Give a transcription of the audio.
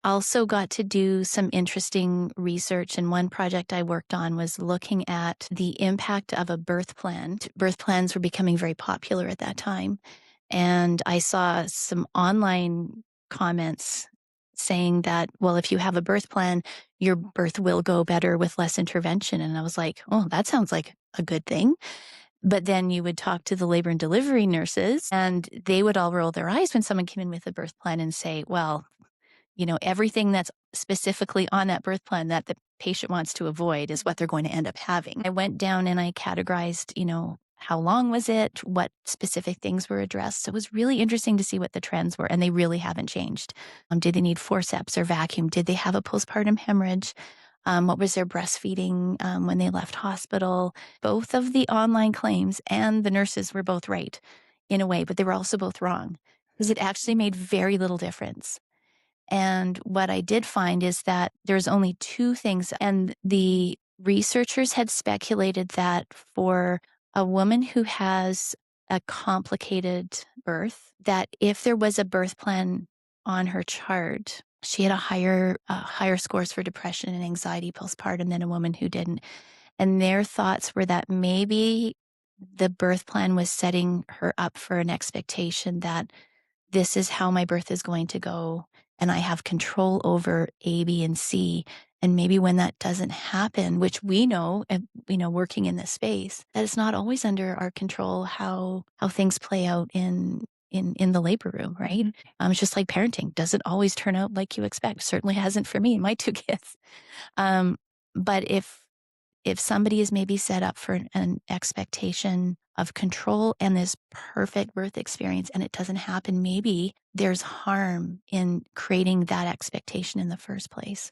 Also got to do some interesting research, and one project I worked on was looking at the impact of a birth plan. Birth plans were becoming very popular at that time, and I saw some online comments saying that, well, if you have a birth plan, your birth will go better with less intervention. And I was like, oh, that sounds like a good thing. But then you would talk to the labor and delivery nurses, and they would all roll their eyes when someone came in with a birth plan and say, well, everything that's specifically on that birth plan that the patient wants to avoid is what they're going to end up having. I went down and I categorized, how long was it? What specific things were addressed? So it was really interesting to see what the trends were, and they really haven't changed. Did they need forceps or vacuum? Did they have a postpartum hemorrhage? What was their breastfeeding when they left hospital? Both of the online claims and the nurses were both right in a way, but they were also both wrong because it actually made very little difference. And what I did find is that there's only two things. And the researchers had speculated that for a woman who has a complicated birth, that if there was a birth plan on her chart, she had a higher scores for depression and anxiety postpartum than a woman who didn't. And their thoughts were that maybe the birth plan was setting her up for an expectation that this is how my birth is going to go, and I have control over A, B, and C. And maybe when that doesn't happen, which we know, working in this space, that it's not always under our control how things play out in the labor room, right? It's just like parenting. Doesn't always turn out like you expect. Certainly hasn't for me and my two kids. But if somebody is maybe set up for an expectation of control and this perfect birth experience and it doesn't happen, maybe there's harm in creating that expectation in the first place.